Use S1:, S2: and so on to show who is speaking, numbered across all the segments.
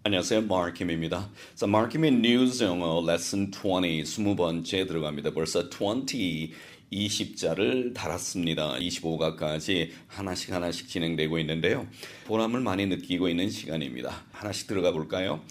S1: 안녕하세요. 마르킴입니다. 자, 마르킴의 뉴스 영어 레슨 20, 20번째 들어갑니다. 벌써 20자를 달았습니다. 25가까지 하나씩 진행되고 있는데요. 보람을 많이 느끼고 있는 시간입니다. 하나씩 들어가 볼까요?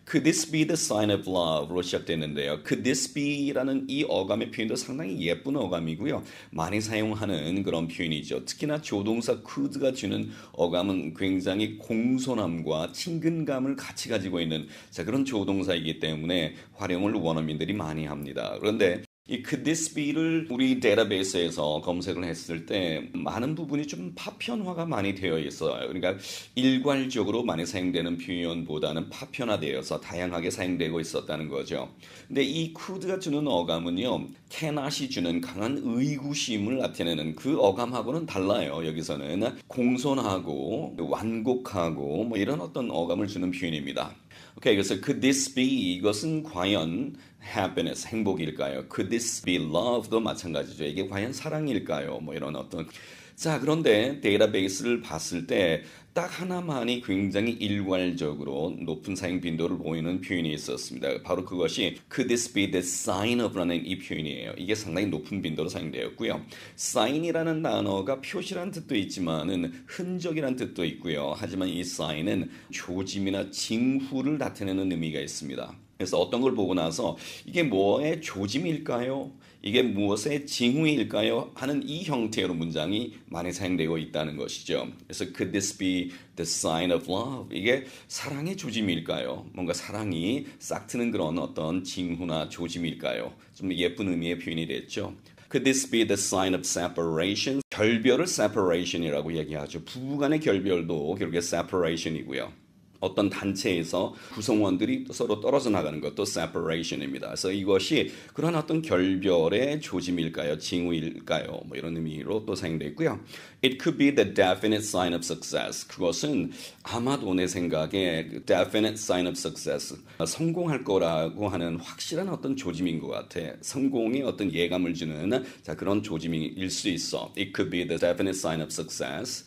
S1: Could this be the sign of love로 시작되는데요. Could this be라는 이 어감의 표현도 상당히 예쁜 어감이고요. 많이 사용하는 그런 표현이죠. 특히나 조동사 could가 주는 어감은 굉장히 공손함과 친근감을 같이 가지고 있는 그런 조동사이기 때문에 활용을 원어민들이 많이 합니다. 그런데 이 could this be를 우리 데이터베이스에서 검색을 했을 때 많은 부분이 좀 파편화가 많이 되어 있어요. 그러니까 일괄적으로 많이 사용되는 표현보다는 파편화되어서 다양하게 사용되고 있었다는 거죠. 근데 이 could가 주는 어감은요, cannot이 주는 강한 의구심을 나타내는 그 어감하고는 달라요. 여기서는 공손하고 완곡하고 뭐 이런 어떤 어감을 주는 표현입니다. 오케이, 그래서 could this be 이것은 과연 happiness 행복일까요? Could this be love도 마찬가지죠. 이게 과연 사랑일까요? 뭐 이런 어떤 자 그런데 데이터베이스를 봤을 때 딱 하나만이 굉장히 일괄적으로 높은 사용 빈도를 보이는 표현이 있었습니다. 바로 그것이 could this be the sign of라는 이 표현이에요. 이게 상당히 높은 빈도로 사용되었고요. sign이라는 단어가 표시란 뜻도 있지만은 흔적이란 뜻도 있고요. 하지만 이 sign은 조짐이나 징후를 나타내는 의미가 있습니다. 그래서 어떤 걸 보고 나서 이게 뭐의 조짐일까요? 이게 무엇의 징후일까요? 하는 이 형태로 문장이 많이 사용되고 있다는 것이죠. 그래서 could this be the sign of love? 이게 사랑의 조짐일까요? 뭔가 사랑이 싹트는 그런 어떤 징후나 조짐일까요? 좀 예쁜 의미의 표현이 됐죠. Could this be the sign of separation? 결별을 separation이라고 얘기하죠. 부부간의 결별도 결국에 separation이고요. 어떤 단체에서 구성원들이 서로 떨어져 나가는 것도 separation입니다. 그래서 이것이 그런 어떤 결별의 조짐일까요? 징후일까요? 뭐 이런 의미로 또 사용되어 있고요. It could be the definite sign of success. 그것은 아마도 내 생각에 definite sign of success. 성공할 거라고 하는 확실한 어떤 조짐인 것 같아. 성공의 어떤 예감을 주는 그런 조짐일 수 있어. It could be the definite sign of success.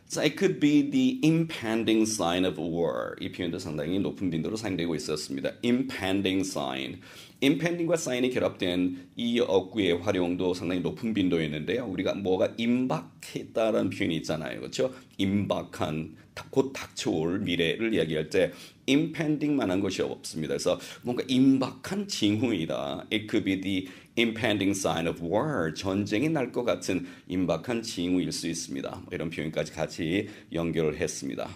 S1: So it could be the impending sign of war. 이 표현도 상당히 높은 빈도로 사용되고 있었습니다. impending sign. impending과 sign이 결합된 이 어구의 활용도 상당히 높은 빈도였는데요. 우리가 뭐가 임박했다라는 표현이 있잖아요. 그렇죠? 임박한, 곧 닥쳐올 미래를 이야기할 때 impending만한 것이 없습니다. 그래서 뭔가 임박한 징후이다. It could be the impending sign of war. 전쟁이 날 것 같은 임박한 징후일 수 있습니다. 이런 표현까지 같이 연결을 했습니다.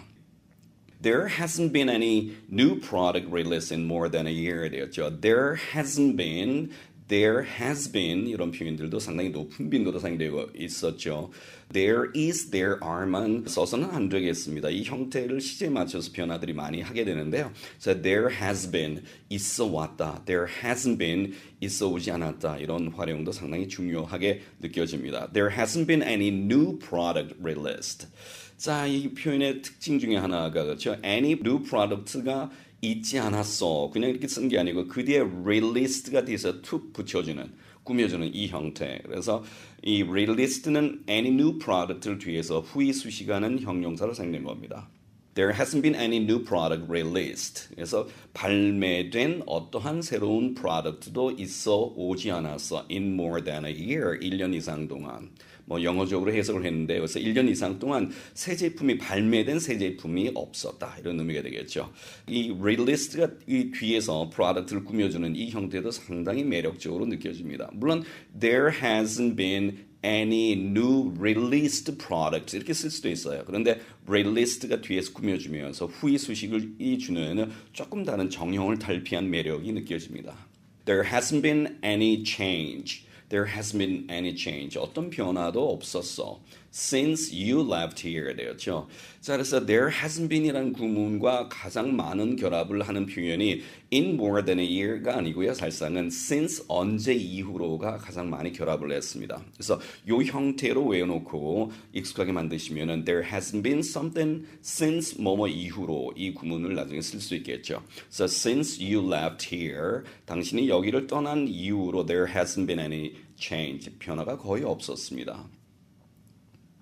S1: There hasn't been any new product released in more than a year 되었죠. There has been 이런 표현들도 상당히 높은 빈도로 사용되고 있었죠. There is, there are만 써서는 안 되겠습니다. 이 형태를 시제에 맞춰서 변화들이 많이 하게 되는데요. So there has been, 있어 왔다. There hasn't been, 있어 오지 않았다. 이런 활용도 상당히 중요하게 느껴집니다. There hasn't been any new product released. 자, 이 표현의 특징 중에 하나가 그렇죠. Any new product가 있지 않았어. 그냥 이렇게 쓴 게 아니고 그 뒤에 released가 돼서 툭 붙여주는, 꾸며주는 이 형태. 그래서 이 released는 any new product를 뒤에서 후이 수식하는 형용사로 사용된 겁니다. There hasn't been any new product released. 그래서 발매된 어떠한 새로운 프로덕트도 있어 오지 않았어. In more than a year. 1년 이상 동안. 뭐 영어적으로 해석을 했는데 그래서 1년 이상 동안 새 제품이 발매된 새 제품이 없었다. 이런 의미가 되겠죠. 이 released가 이 뒤에서 프로덕트를 꾸며주는 이 형태도 상당히 매력적으로 느껴집니다. 물론 there hasn't been any new released product 이렇게 쓸 수도 있어요. 그런데 released가 뒤에서 꾸며주면서 후이 수식을 주는 조금 다른 정형을 탈피한 매력이 느껴집니다. There hasn't been any change. There hasn't been any change. 어떤 변화도 없었어. Since you left here 되었죠. 자, 그래서 there hasn't been이라는 구문과 가장 많은 결합을 하는 표현이 in more than a year가 아니고요. 사실상은 since 언제 이후로가 가장 많이 결합을 했습니다. 그래서 이 형태로 외워놓고 익숙하게 만드시면은 there hasn't been something since 뭐뭐 이후로 이 구문을 나중에 쓸 수 있겠죠. So since you left here, 당신이 여기를 떠난 이후로 there hasn't been any change. 변화가 거의 없었습니다.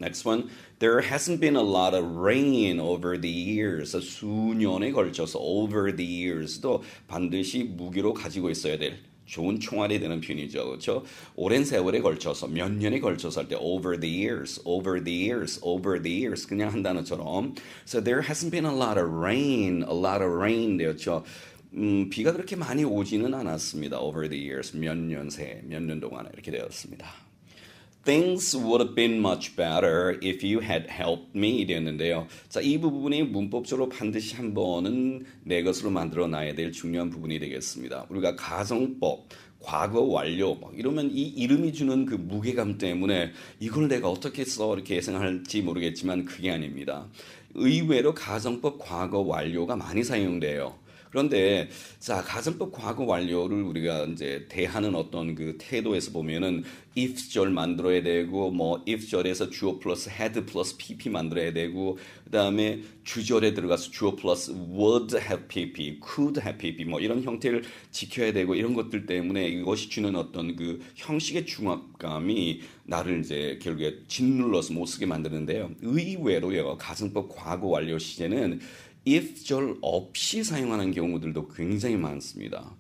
S1: Next one, there hasn't been a lot of rain over the years. 수년에 걸쳐서 over the years도 반드시 무기로 가지고 있어야 될 좋은 총알이 되는 표현이죠. 그렇죠? 오랜 세월에 걸쳐서 몇 년에 걸쳐서 할 때 over the years, over the years, over the years 그냥 한 단어처럼 So there hasn't been a lot of rain 되었죠. 비가 그렇게 많이 오지는 않았습니다. Over the years, 몇 년 동안 이렇게 되었습니다. Things would have been much better if you had helped me 되었는데요. 자, 이 부분이 문법적으로 반드시 한 번은 내 것으로 만들어 놔야 될 중요한 부분이 되겠습니다. 우리가 가정법, 과거 완료 이러면 이 이름이 주는 그 무게감 때문에 이걸 내가 어떻게 써 이렇게 예상할지 모르겠지만 그게 아닙니다. 의외로 가정법 과거 완료가 많이 사용돼요. 그런데 자 가정법 과거 완료를 우리가 이제 대하는 어떤 그 태도에서 보면은 if절 만들어야 되고 뭐 if절에서 주어 플러스 had 플러스 pp 만들어야 되고 그다음에 주절에 들어가서 주어 플러스 would have pp, could have pp 뭐 이런 형태를 지켜야 되고 이런 것들 때문에 이것이 주는 어떤 그 형식의 중압감이 나를 이제 결국에 짓눌러서 못 쓰게 만드는데요. 의외로요 가정법 과거 완료 시제는 if절 없이 사용하는 경우들도 굉장히 많습니다.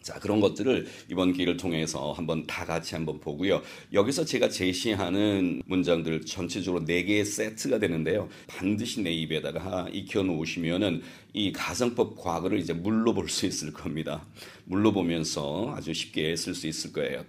S1: 자, 그런 것들을 이번 기회를 통해서 한번 다 같이 한번 보고요. 여기서 제가 제시하는 문장들 전체적으로 4개의 세트가 되는데요. 반드시 내 입에다가 익혀 놓으시면은 이 가정법 과거를 이제 물로 볼 수 있을 겁니다. 물로 보면서 아주 쉽게 쓸 수 있을 거예요.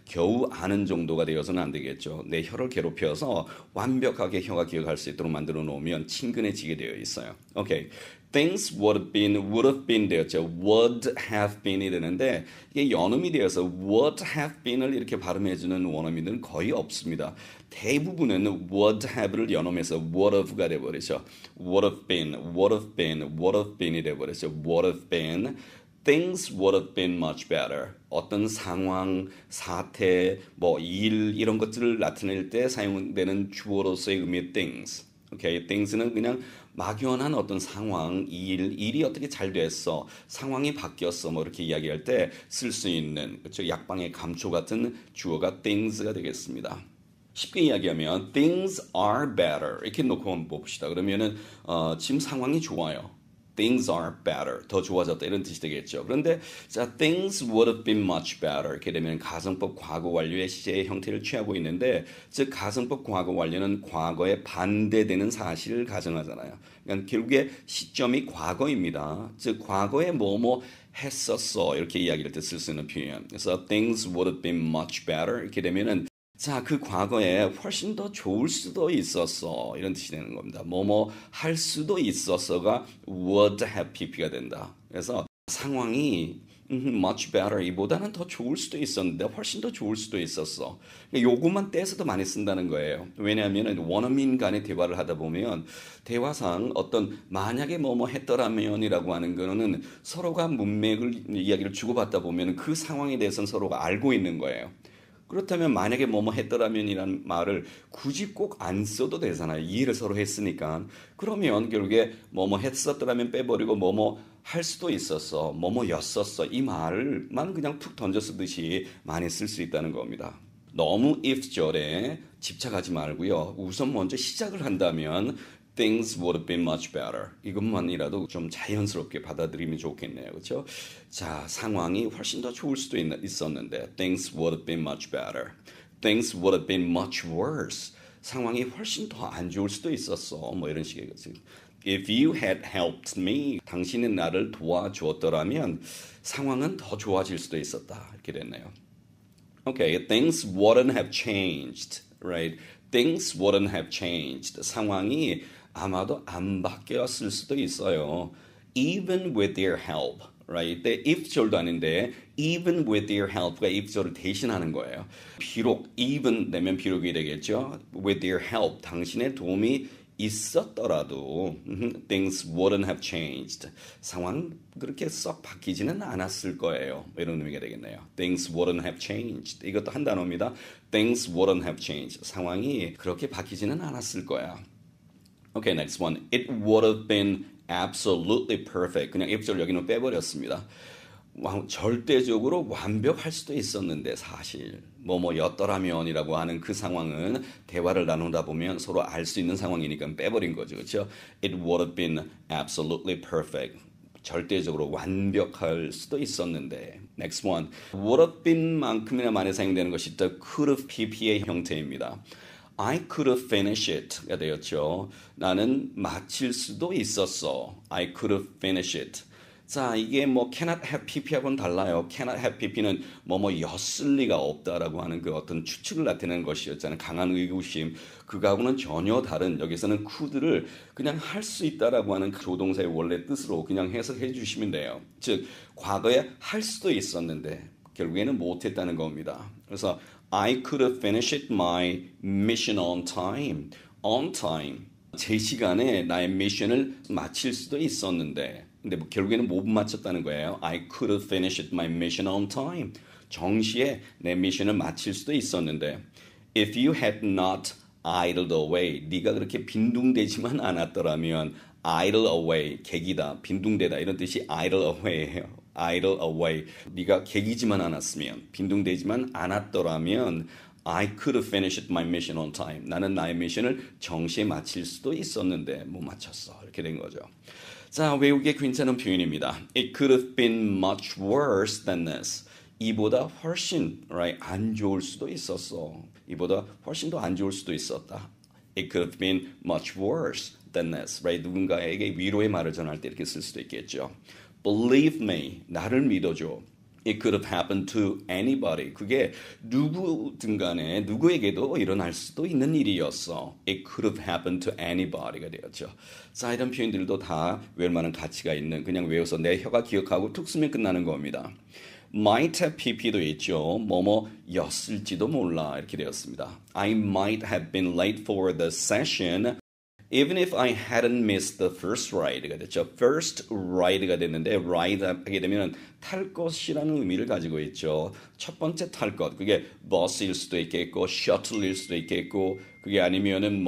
S1: 겨우 아는 정도가 되어서는 안 되겠죠. 내 혀를 괴롭혀서 완벽하게 혀가 기억할 수 있도록 만들어 놓으면 친근해지게 되어 있어요. 오케이. Things would have been 되었죠. would have been이 되는데 이게 연음이 되어서 would have been을 이렇게 발음해주는 원어민들은 거의 없습니다. 대부분은 would have를 연음해서 would have가 돼버리죠. would have been이 돼버리죠. would have been. Things would have been much better. 어떤 상황, 사태, 뭐 일 이런 것들을 나타낼 때 사용되는 주어로서의 의미의 things. 오케이, things는 그냥 막연한 어떤 상황, 일이 어떻게 잘 됐어, 상황이 바뀌었어, 뭐 이렇게 이야기할 때 쓸 수 있는 그렇죠? 약방의 감초 같은 주어가 things가 되겠습니다. 쉽게 이야기하면 things are better 이렇게 놓고 한번 봅시다. 그러면은 지금 상황이 좋아요. Things are better. 더 좋아졌다 이런 뜻이 되겠죠. 그런데 자, things would have been much better. 이렇게 되면 가정법 과거 완료의 시제의 형태를 취하고 있는데 즉 가정법 과거 완료는 과거에 반대되는 사실을 가정하잖아요. 그러니까 결국에 시점이 과거입니다. 즉 과거에 뭐뭐 했었어 이렇게 이야기할 때 쓸 수 있는 표현. 그래서 things would have been much better 이렇게 되면은 자, 그 과거에 훨씬 더 좋을 수도 있었어. 이런 뜻이 되는 겁니다. 뭐뭐 할 수도 있었어가 would have pp가 된다. 그래서 상황이 much better 이보다는 더 좋을 수도 있었는데 훨씬 더 좋을 수도 있었어. 요것만 떼서도 많이 쓴다는 거예요. 왜냐하면 원어민 간의 대화를 하다 보면 대화상 어떤 만약에 뭐뭐 했더라면이라고 하는 거는 서로가 문맥을 이야기를 주고받다 보면 그 상황에 대해서는 서로가 알고 있는 거예요. 그렇다면 만약에 뭐뭐 했더라면이라는 말을 굳이 꼭 안 써도 되잖아요. 이해를 서로 했으니까. 그러면 결국에 뭐뭐 했었더라면 빼버리고 뭐뭐 할 수도 있었어. 뭐뭐였었어. 이 말만 그냥 툭 던져 쓰듯이 많이 쓸 수 있다는 겁니다. 너무 if절에 집착하지 말고요. 우선 먼저 시작을 한다면 Things would have been much better. 이것만이라도 좀 자연스럽게 받아들이면 좋겠네요. 그렇죠? 자, 상황이 훨씬 더 좋을 수도 있었는데 Things would have been much better. Things would have been much worse. 상황이 훨씬 더 안 좋을 수도 있었어. 뭐 이런 식의 거지. If you had helped me, 당신은 나를 도와주었더라면 상황은 더 좋아질 수도 있었다. 이렇게 됐네요. Okay, things wouldn't have changed, right? Things wouldn't have changed. 상황이 아마도 안 바뀌었을 수도 있어요. Even with their help, right? if절도 아닌데 even with their help가 if절을 대신하는 거예요. 비록 even 되면 비록이 되겠죠. With their help, 당신의 도움이 있었더라도 things wouldn't have changed. 상황 그렇게 썩 바뀌지는 않았을 거예요. 이런 의미가 되겠네요. Things wouldn't have changed. 이것도 한 단어입니다. Things wouldn't have changed. 상황이 그렇게 바뀌지는 않았을 거야. Okay, next one. It would have been absolutely perfect. 그냥 if절 여기는 빼버렸습니다. 절대적으로 완벽할 수도 있었는데 사실 뭐였더라면이라고 하는 그 상황은 대화를 나누다 보면 서로 알 수 있는 상황이니까 빼버린 거죠. 그렇죠? It would have been absolutely perfect. 절대적으로 완벽할 수도 있었는데. Next one. would have been 만큼이나 많이 사용되는 것이 the could have pp의 형태입니다. I could have finished it가 되었죠. 나는 마칠 수도 있었어. I could have finished it. 자, 이게 cannot have pp하고는 달라요. cannot have pp는 였을 리가 없다라고 하는 그 어떤 추측을 나타내는 것이었잖아요. 강한 의구심. 그거하고는 전혀 다른 여기서는 could를 그냥 할 수 있다라고 하는 그 조동사의 원래 뜻으로 그냥 해석해 주시면 돼요. 즉, 과거에 할 수도 있었는데 결국에는 못했다는 겁니다. 그래서 I could have finished my mission on time. On time. 제 시간에 나의 미션을 마칠 수도 있었는데 근데 결국에는 못 맞췄다는 거예요. I could have finished my mission on time. 정시에 내 미션을 마칠 수도 있었는데 If you had not idled away. 네가 그렇게 빈둥대지만 않았더라면 idle away, 객이다, 빈둥대다 이런 뜻이 idle away예요. idle away. 네가 객이지만 않았으면, 빈둥대지만 않았더라면 I could have finished my mission on time. 나는 나의 미션을 정시에 마칠 수도 있었는데 못 마쳤어. 이렇게 된 거죠. 자, 외우기에 괜찮은 표현입니다. It could have been much worse than this. 이보다 훨씬 안 좋을 수도 있었어. 이보다 훨씬 더 안 좋을 수도 있었다. It could have been much worse than this. 누군가에게 위로의 말을 전할 때 이렇게 쓸 수도 있겠죠. Believe me. 나를 믿어줘. It could have happened to anybody. 그게 누구든 간에 누구에게도 일어날 수도 있는 일이었어. It could have happened to anybody가 되었죠. 자, 이런 표현들도 다 외울 만한 가치가 있는 그냥 외워서 내 혀가 기억하고 툭 쓰면 끝나는 겁니다. might have pp도 있죠. 였을지도 몰라 이렇게 되었습니다. I might have been late for the session. Even if I hadn't missed the first ride가 됐죠. first ride가 됐는데 ride 하게 되면 탈 것이라는 의미를 가지고 있죠. 첫 번째 탈 것. 그게 버스일 수도 있겠고 shuttle일 수도 있겠고 그게 아니면은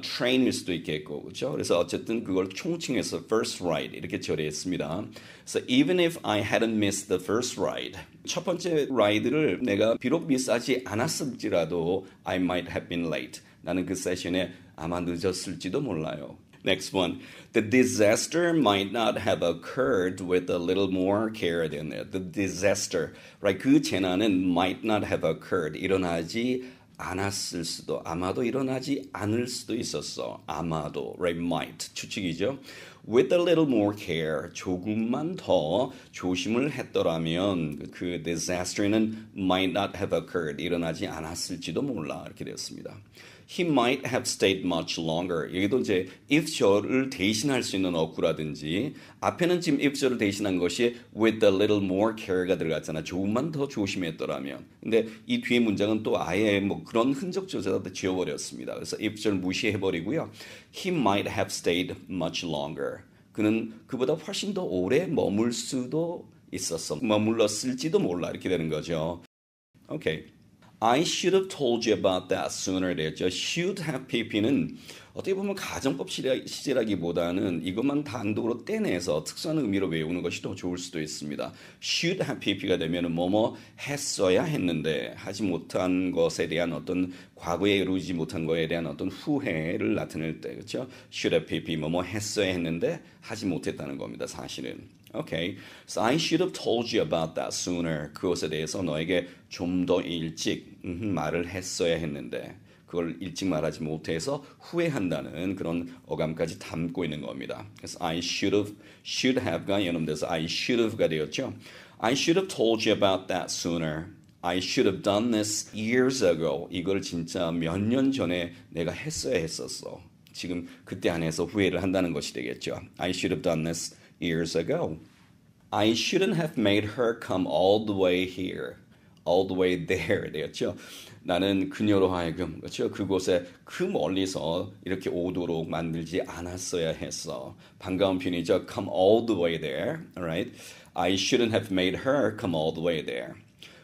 S1: train일 수도 있겠고 그렇죠. 그래서 어쨌든 그걸 총칭해서 first ride 이렇게 처리했습니다. So even if I hadn't missed the first ride. 첫 번째 라이드를 내가 비록 미스하지 않았을지라도 I might have been late. 나는 그 세션에 아마 늦었을지도 몰라요. Next one. The disaster might not have occurred with a little more care than that. The disaster. 그 재난은 might not have occurred. 일어나지 않았을 수도, 아마도 일어나지 않을 수도 있었어. 아마도, might. 추측이죠. With a little more care. 조금만 더 조심을 했더라면 그 disaster는 might not have occurred. 일어나지 않았을지도 몰라. 이렇게 되었습니다. He might have stayed much longer. 여기도 이제 if절을 대신할 수 있는 어구라든지 앞에는 지금 if절을 대신한 것이 with a little more care가 들어갔잖아. 조금만 더 조심했더라면. 근데 이 뒤에 문장은 또 아예 그런 흔적조차 다 지워버렸습니다. 그래서 if절 무시해버리고요. He might have stayed much longer. 그는 그보다 훨씬 더 오래 머물 수도 있었어. 머물렀을지도 몰라. 이렇게 되는 거죠. 오케이. I should have told you about that sooner 되었죠. should have pp는 어떻게 보면 가정법 시제라기보다는 이것만 단독으로 떼내서 특수한 의미로 외우는 것이 더 좋을 수도 있습니다. should have pp가 되면 했어야 했는데 하지 못한 것에 대한 어떤 과거에 이루지 못한 것에 대한 어떤 후회를 나타낼 때 그렇죠? should have pp 했어야 했는데 하지 못했다는 겁니다. 사실은. Okay, so I should have told you about that sooner. 그것에 대해서 너에게 좀 더 일찍 말을 했어야 했는데 그걸 일찍 말하지 못해서 후회한다는 그런 어감까지 담고 있는 겁니다. 그래서 I should have가 연음돼서 I should have가 되었죠. I should have told you about that sooner. I should have done this years ago. 이걸 진짜 몇 년 전에 내가 했어야 했었어. 지금 그때 안 해서 후회를 한다는 것이 되겠죠. I should have done this years ago. I shouldn't have made her come all the way here. all the way there 되었죠. 나는 그녀로 하여금 그렇죠. 그곳에 그 멀리서 이렇게 오도록 만들지 않았어야 했어. 반가운 표현이죠. come all the way there. Alright. I shouldn't have made her come all the way there.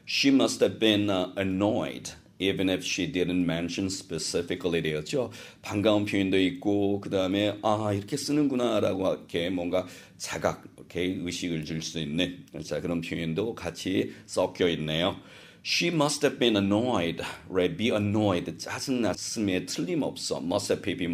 S1: She must have been annoyed. even if she didn't mention specifically 되었죠. 반가운 표현도 있고 그 다음에 이렇게 쓰는구나라고 이렇게 뭔가 자각, 이렇게 의식을 줄 수 있는 자 그런 표현도 같이 섞여 있네요. She must have been annoyed, right? Be annoyed. 짜증났음에 틀림없어. Must have been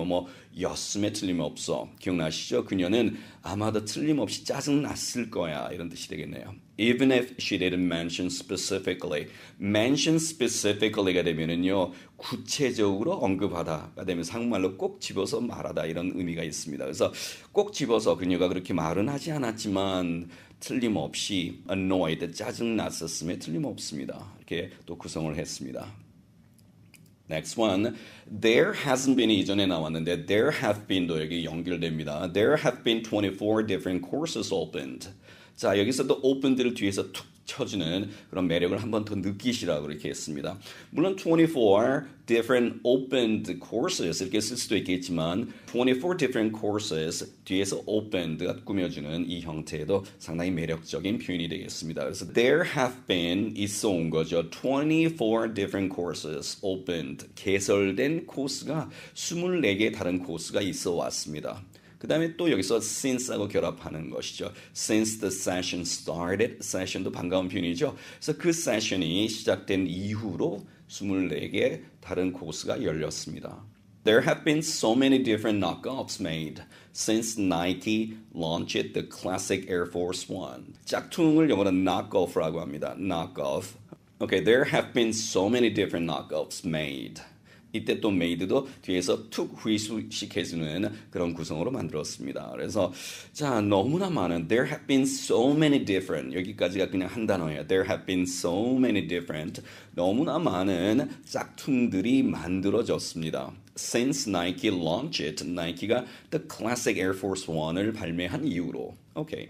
S1: 였음에 틀림없어. 기억나시죠? 그녀는 아마도 틀림없이 짜증났을 거야. 이런 뜻이 되겠네요. Even if she didn't mention specifically. mention specifically가 되면은요. 구체적으로 언급하다가 되면 한국말로 꼭 집어서 말하다 이런 의미가 있습니다. 그래서 꼭 집어서 그녀가 그렇게 말은 하지 않았지만 틀림없이 annoyed, 짜증났었음에 틀림없습니다. 이렇게 또 구성을 했습니다. Next one, there hasn't been 이전에 나왔는데 there have been도 여기 연결됩니다. There have been 24 different courses opened. 자 여기서도 opened를 뒤에서 툭 쳐주는 그런 매력을 한 번 더 느끼시라고 이렇게 했습니다. 물론 24 different opened courses 이렇게 쓸 수도 있겠지만 24 different courses 뒤에서 opened가 꾸며주는 이 형태도 상당히 매력적인 표현이 되겠습니다. 그래서 there have been 있어 온 거죠. 24 different courses opened 개설된 코스가 24개 다른 코스가 있어 왔습니다. 그 다음에 또 여기서 since하고 결합하는 것이죠. Since the session started, session도 반가운 표현이죠. 그래서 그 세션이 시작된 이후로 24개 다른 코스가 열렸습니다. There have been so many different knockoffs made since Nike launched the classic Air Force One. 짝퉁을 영어로 knockoff라고 합니다. knockoff. Okay, there have been so many different knockoffs made. 이때 또 made도 뒤에서 툭 후이식해주는 그런 구성으로 만들었습니다. 그래서 자 너무나 많은 there have been so many different 여기까지가 그냥 한 단어예요. There have been so many different 너무나 많은 짝퉁들이 만들어졌습니다. Since Nike launched it, 나이키가 the classic Air Force One을 발매한 이후로. 오케이.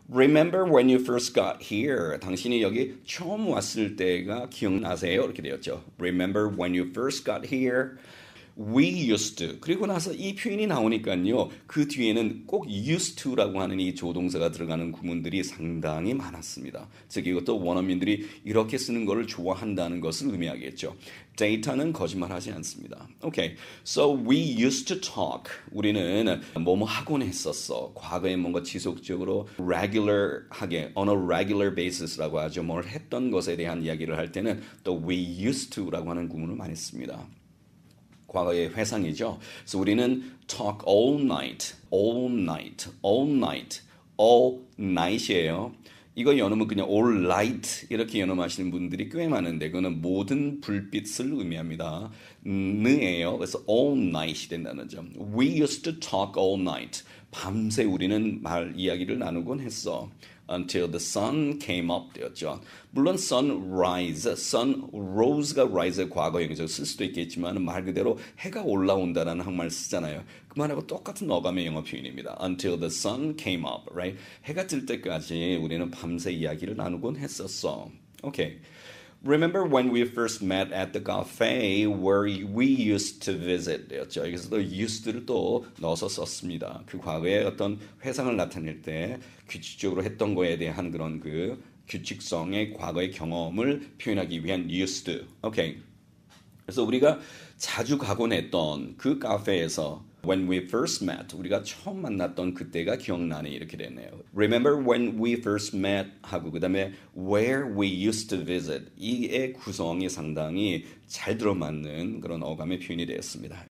S1: Remember when you first got here. 당신이 여기 처음 왔을 때가 기억나세요? 이렇게 되었죠. Remember when you first got here. We used to. 그리고 나서 이 표현이 나오니까요. 그 뒤에는 꼭 used to라고 하는 이 조동사가 들어가는 구문들이 상당히 많았습니다. 즉 이것도 원어민들이 이렇게 쓰는 것을 좋아한다는 것을 의미하겠죠. 데이터는 거짓말하지 않습니다. Okay, so we used to talk. 우리는 뭐뭐 하곤 했었어. 과거에 뭔가 지속적으로 regular하게 on a regular basis라고 하죠. 뭘 했던 것에 대한 이야기를 할 때는 또 we used to라고 하는 구문을 많이 씁니다. 과거의 회상이죠. 그래서 우리는 talk all night, all night, all night, all night이에요. 이거 연음은 그냥 all light 이렇게 연음하시는 분들이 꽤 많은데 그거는 모든 불빛을 의미합니다. 느예요. 그래서 all night이 된다는 점. We used to talk all night. 밤새 우리는 이야기를 나누곤 했어. Until the sun came up 되었죠. 물론 sunrise, sun rose가 rise의 과거형이죠. 쓸 수도 있겠지만 말 그대로 해가 올라온다라는 한말 쓰잖아요. 그 말하고 똑같은 어감의 영어 표현입니다. Until the sun came up, right? 해가 뜰 때까지 우리는 밤새 이야기를 나누곤 했었어. Okay. Remember when we first met at the cafe where we used to visit 되었죠. 여기서도 used를 또 넣어서 썼습니다. 그 과거의 어떤 회상을 나타낼 때 규칙적으로 했던 거에 대한 그런 그 규칙성의 과거의 경험을 표현하기 위한 used. 오케이. 그래서 우리가 자주 가곤 했던 그 카페에서 when we first met 우리가 처음 만났던 그때가 기억나네 이렇게 됐네요. Remember when we first met 하고 그 다음에 where we used to visit 이의 구성이 상당히 잘 들어맞는 그런 어감의 표현이 되었습니다.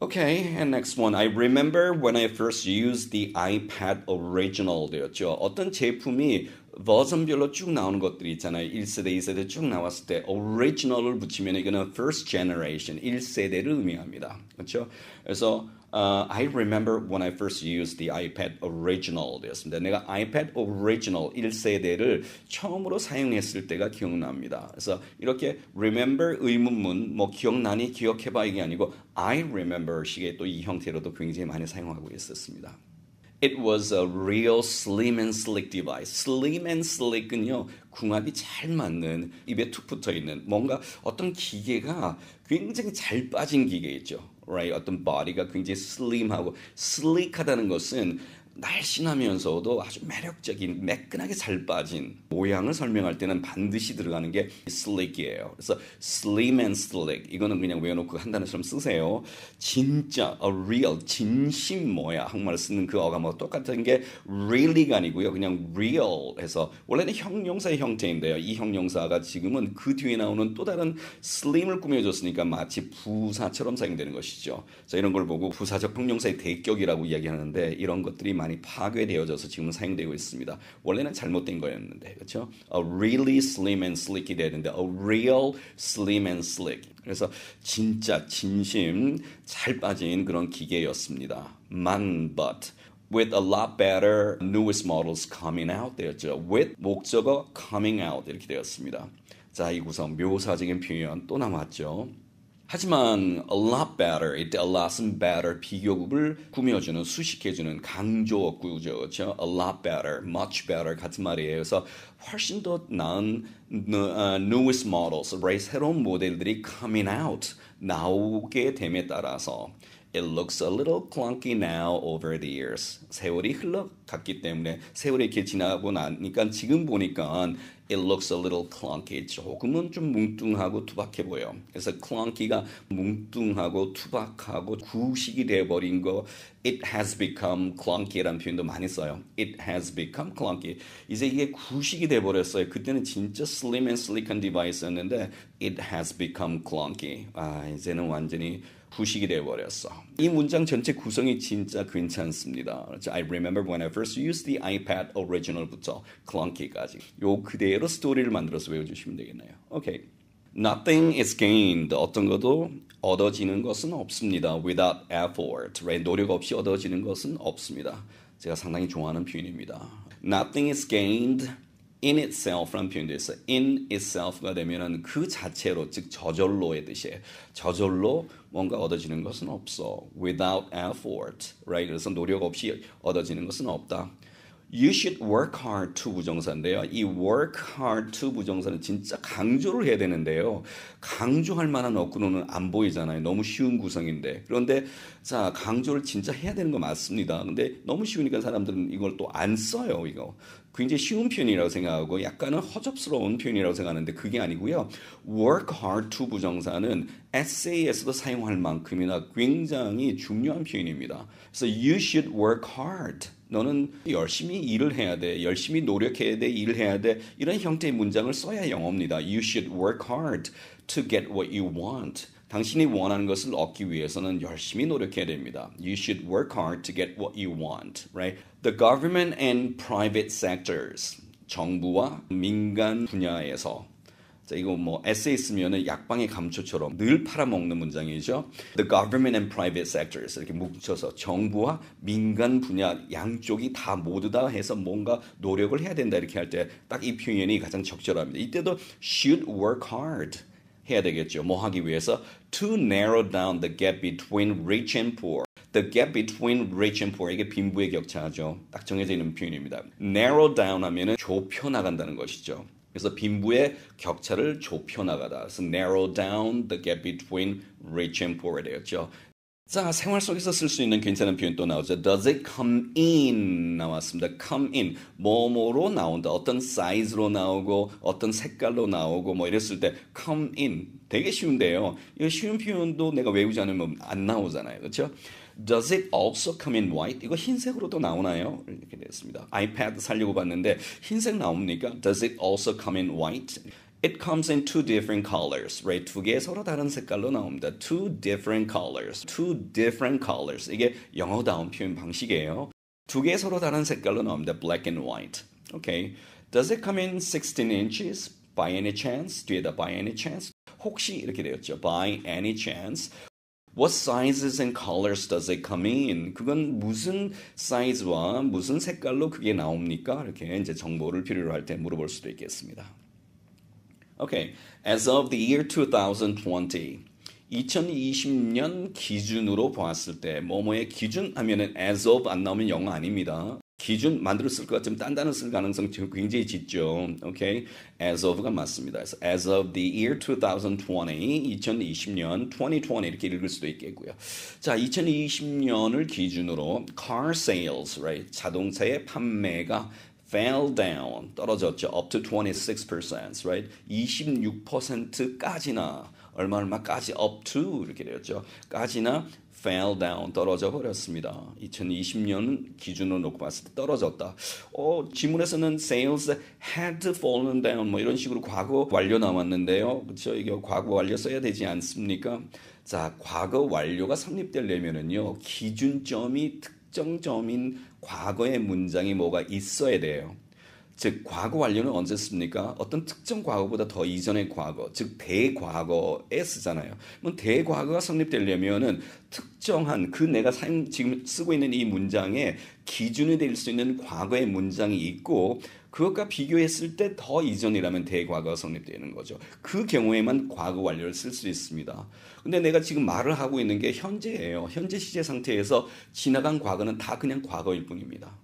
S1: Okay, and next one. I remember when I first used the iPad original 되었죠. 어떤 제품이 버전별로 쭉 나오는 것들이 있잖아요. 1세대, 2세대 쭉 나왔을 때 original을 붙이면 이거는 first generation, 1세대를 의미합니다. 그렇죠? 그래서 I remember when I first used the iPad original 되었습니다. 내가 iPad original 1세대를 처음으로 사용했을 때가 기억납니다. 그래서 이렇게 remember 의문문 뭐 기억나니 기억해봐 이게 아니고 I remember 식의 또 이 형태로도 굉장히 많이 사용하고 있었습니다. It was a real slim and slick device. Slim and slick은요, 궁합이 잘 맞는 입에 툭 붙어 있는 뭔가 어떤 기계가 굉장히 잘 빠진 기계 있죠. Right? 어떤 body가 굉장히 slim하고 slick하다는 것은 날씬하면서도 아주 매력적인 매끈하게 잘 빠진 모양을 설명할 때는 반드시 들어가는 게 slick이에요. 그래서 slim and slick 이거는 그냥 외워놓고 한 단어처럼 쓰세요. 진짜 a real 진심 뭐야 한국말 쓰는 그 어감하고 똑같은 게 really가 아니고요. 그냥 real 해서 원래는 형용사의 형태인데요. 이 형용사가 지금은 그 뒤에 나오는 또 다른 slim을 꾸며줬으니까 마치 부사처럼 사용되는 것이죠. 자, 이런 걸 보고 부사적 형용사의 대격이라고 이야기하는데 이런 것들이 많이 파괴되어져서 지금 사용되고 있습니다. 원래는 잘못된 거였는데 그렇죠? A really slim and slick이 되는데 a real slim and slick. 그래서 진짜 진심 잘 빠진 그런 기계였습니다. but with a lot better newest models coming out 되었죠. with 목적어 coming out 이렇게 되었습니다. 자, 이 구성 묘사적인 표현 또 남았죠. 하지만 a lot better, 이때 a lot은 better 비교급을 꾸며주는 수식해주는 강조어구죠. 그렇죠? a lot better, much better 같은 말이에요. 그래서 훨씬 더 나은 newest models, right? 새로운 모델들이 coming out, 나오게 됨에 따라서 It looks a little clunky now over the years. 세월이 흘러갔기 때문에 세월이 이렇게 지나고 나니까 지금 보니까 It looks a little clunky. 조금은 좀 뭉뚱하고 투박해 보여. 그래서 clunky가 뭉뚱하고 투박하고 구식이 돼버린 거 It has become clunky라는 표현도 많이 써요. It has become clunky. 이제 이게 구식이 돼버렸어요. 그때는 진짜 slim and slick한 디바이스였는데 It has become clunky. 이제는 완전히 구식이 되어버렸어. 이 문장 전체 구성이 진짜 괜찮습니다. I remember when I first used the iPad original부터 clunky까지. 요 그대로 스토리를 만들어서 외워주시면 되겠네요. 오케이. Nothing is gained. 어떤 것도 얻어지는 것은 없습니다. Without effort. Right? 노력 없이 얻어지는 것은 없습니다. 제가 상당히 좋아하는 표현입니다. Nothing is gained in itself라는 표현도 있어요. in itself가 되면은 그 자체로 즉 저절로의 뜻이에요. 저절로 뭔가 얻어지는 것은 없어. without effort, right? 그래서 노력 없이 얻어지는 것은 없다. You should work hard to 부정사인데요. 이 work hard to 부정사는 진짜 강조를 해야 되는데요. 강조할 만한 어구로는 안 보이잖아요. 너무 쉬운 구성인데. 그런데 자 강조를 진짜 해야 되는 거 맞습니다. 근데 너무 쉬우니까 사람들은 이걸 또 안 써요. 이거. 굉장히 쉬운 표현이라고 생각하고 약간은 허접스러운 표현이라고 생각하는데 그게 아니고요. work hard to 부정사는 에세이에서도 사용할 만큼이나 굉장히 중요한 표현입니다. 그래서 you should work hard. 너는 열심히 일을 해야 돼. 열심히 노력해야 돼. 일을 해야 돼. 이런 형태의 문장을 써야 영어입니다. You should work hard to get what you want. 당신이 원하는 것을 얻기 위해서는 열심히 노력해야 됩니다. You should work hard to get what you want, right? The government and private sectors. 정부와 민간 분야에서. 자, 이거 뭐 에세이 쓰면은 약방의 감초처럼 늘 팔아먹는 문장이죠. The government and private sectors 이렇게 뭉쳐서 정부와 민간 분야 양쪽이 다 모두 다 해서 뭔가 노력을 해야 된다 이렇게 할 때 딱 이 표현이 가장 적절합니다. 이때도 should work hard 해야 되겠죠. 뭐 하기 위해서 to narrow down the gap between rich and poor. The gap between rich and poor 이게 빈부의 격차죠. 딱 정해져 있는 표현입니다. narrow down 하면은 좁혀 나간다는 것이죠. 그래서 빈부의 격차를 좁혀 나가다. 그래서 narrow down the gap between rich and poor 되었죠. 자, 생활 속에서 쓸 수 있는 괜찮은 표현 또 나오죠. Does it come in 나왔습니다. come in 뭐뭐로 나온다. 어떤 사이즈로 나오고 어떤 색깔로 나오고 뭐 이랬을 때 come in 되게 쉬운데요. 이 쉬운 표현도 내가 외우지 않으면 안 나오잖아요. 그렇죠? Does it also come in white? 이거 흰색으로도 나오나요? 이렇게 됐습니다. 아이패드 살려고 봤는데 흰색 나옵니까? Does it also come in white? It comes in two different colors, right? 두 개 서로 다른 색깔로 나옵니다. Two different colors. Two different colors. 이게 영어다운 표현 방식이에요. 두 개 서로 다른 색깔로 나옵니다. Black and white. Okay. Does it come in 16 inches? By any chance? 뒤에다 by any chance? 혹시 이렇게 되었죠. By any chance. What sizes and colors does it come in? 그건 무슨 사이즈와 무슨 색깔로 그게 나옵니까? 이렇게 이제 정보를 필요로 할 때 물어볼 수도 있겠습니다. Okay, as of the year 2020, 2020년 기준으로 보았을 때 뭐뭐의 기준 하면은 as of 안 나오면 영어 아닙니다. 기준 만들었을 것 같지만 딴 단어 쓸 가능성 굉장히 짙죠. 오케이. As of가 맞습니다. 그래서 as of the year 2020, 2020년, 2020 이렇게 읽을 수도 있겠고요. 자, 2020년을 기준으로 car sales, right? 자동차의 판매가 fell down, 떨어졌죠. up to 26%, right? 26%까지나 얼마까지 up to 이렇게 되었죠. 까지나 fell down, 떨어져 버렸습니다. 2020년 기준으로 놓고 봤을 때 떨어졌다. 지문에서는 sales had fallen down 뭐 이런 식으로 과거 완료 나왔는데요. 그렇죠? 이게 과거 완료 써야 되지 않습니까? 자, 과거 완료가 성립되려면은요. 기준점이 특정점인 과거의 문장이 뭐가 있어야 돼요. 즉 과거 완료는 언제 씁니까? 어떤 특정 과거보다 더 이전의 과거, 즉 대과거에 쓰잖아요. 그럼 대과거가 성립되려면은 특정한 그 내가 지금 쓰고 있는 이 문장에 기준이 될 수 있는 과거의 문장이 있고 그것과 비교했을 때 더 이전이라면 대과거가 성립되는 거죠. 그 경우에만 과거 완료를 쓸 수 있습니다. 근데 내가 지금 말을 하고 있는 게 현재예요. 현재 시제 상태에서 지나간 과거는 다 그냥 과거일 뿐입니다.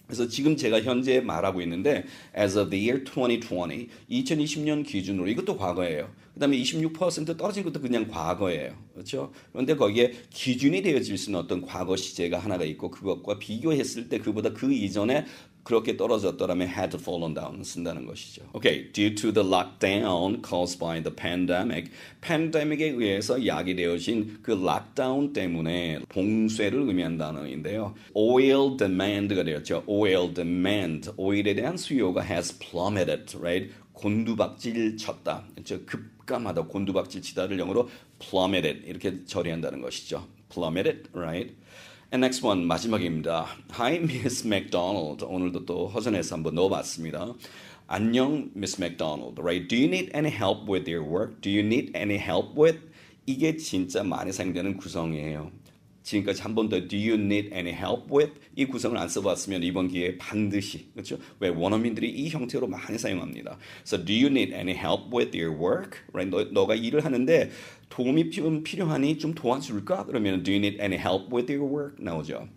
S1: 그래서 지금 제가 현재 말하고 있는데 as of the year 2020, 2020년 기준으로 이것도 과거예요. 그 다음에 26% 떨어진 것도 그냥 과거예요. 그렇죠? 그런데 거기에 기준이 되어질 수 있는 어떤 과거 시제가 하나가 있고 그것과 비교했을 때 그보다 그 이전에 그렇게 떨어졌더라면 had fallen down 쓴다는 것이죠. Okay, due to the lockdown caused by the pandemic, 팬데믹에 의해서 야기되어진 그 락다운 때문에 봉쇄를 의미한 단어인데요. oil demand가 되었죠. oil demand, 오일에 대한 수요가 has plummeted, right? 곤두박질 쳤다. 즉 급감하다, 곤두박질 치다를 영어로 plummeted 이렇게 처리한다는 것이죠. plummeted, right? And next one 마지막입니다. Hi, Miss McDonald. 오늘도 또 허전해서 한번 넣어봤습니다. 안녕, Miss McDonald. Right? Do you need any help with your work? Do you need any help with? 이게 진짜 많이 사용되는 구성이에요. 지금까지 한 번 더 Do you need any help with? 이 구성을 안 써봤으면 이번 기회에 반드시 그렇죠? 왜 원어민들이 이 형태로 많이 사용합니다. So do you need any help with your work? Right? 너가 일을 하는데 도움이 필요하니 좀 도와줄까? 그러면 Do you need any help with your work? 나오죠.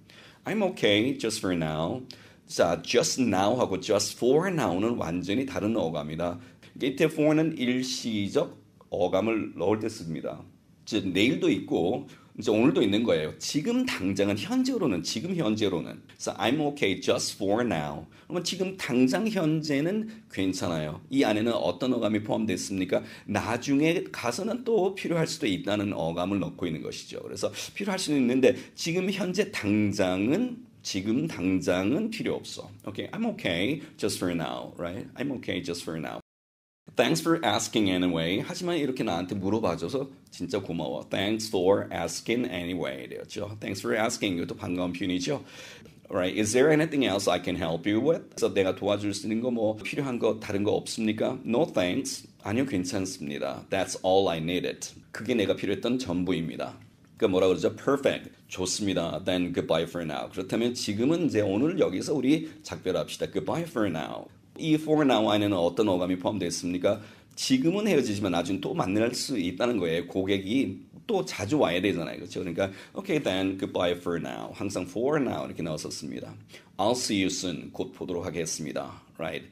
S1: I'm okay, just for now. 자, just now 하고 just for now는 완전히 다른 어감이다. 이때 for는 일시적 어감을 넣을 때 씁니다. 즉 내일도 있고 이제 오늘도 있는 거예요. 지금 당장은 현재로는 지금 현재로는 So I'm okay just for now. 그러면 지금 당장 현재는 괜찮아요. 이 안에는 어떤 어감이 포함됐습니까? 나중에 가서는 또 필요할 수도 있다는 어감을 넣고 있는 것이죠. 그래서 필요할 수는 있는데 지금 현재 당장은 필요 없어. Okay, I'm okay just for now, right? I'm okay just for now. Thanks for asking anyway. 하지만 이렇게 나한테 물어봐줘서 진짜 고마워. Thanks for asking anyway. 되었죠. Thanks for asking. 이것도 반가운 표현이죠. Alright. Is there anything else I can help you with? 그래서 내가 도와줄 수 있는 거 뭐 필요한 거 다른 거 없습니까? No thanks. 아니요 괜찮습니다. That's all I needed. 그게 내가 필요했던 전부입니다. 그러니까 뭐라 그러죠? Perfect. 좋습니다. Then goodbye for now. 그렇다면 지금은 이제 오늘 여기서 우리 작별합시다. Goodbye for now. 이 for now 안에는 어떤 어감이 포함되어 있습니까? 지금은 헤어지지만 나중에 또 만날 수 있다는 거예요. 고객이 또 자주 와야 되잖아요. 그렇죠? 그러니까 okay then goodbye for now. 항상 for now 이렇게 나왔었습니다. I'll see you soon. 곧 보도록 하겠습니다. Right?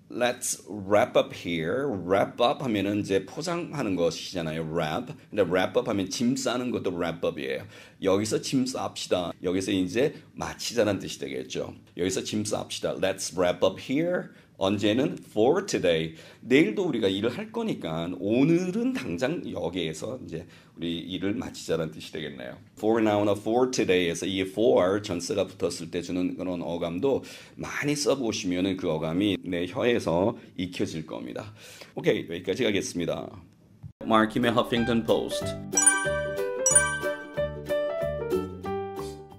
S1: Let's wrap up here. Wrap up 하면은 이제 포장하는 것이잖아요. Wrap. 근데 wrap up 하면 짐 싸는 것도 wrap up이에요. 여기서 짐 쌉시다. 여기서 이제 마치자는 뜻이 되겠죠. 여기서 짐 쌉시다. Let's wrap up here. 언제는 for today. 내일도 우리가 일을 할 거니까 오늘은 당장 여기에서 이제 우리 일을 마치자는 뜻이 되겠네요. For now나 for today에서 이 for 전세가 붙었을 때 주는 그런 어감도 많이 써보시면은 그 어감이 내 혀에서 익혀질 겁니다. 오케이, 여기까지 가겠습니다. 마키의 허핑턴 포스트.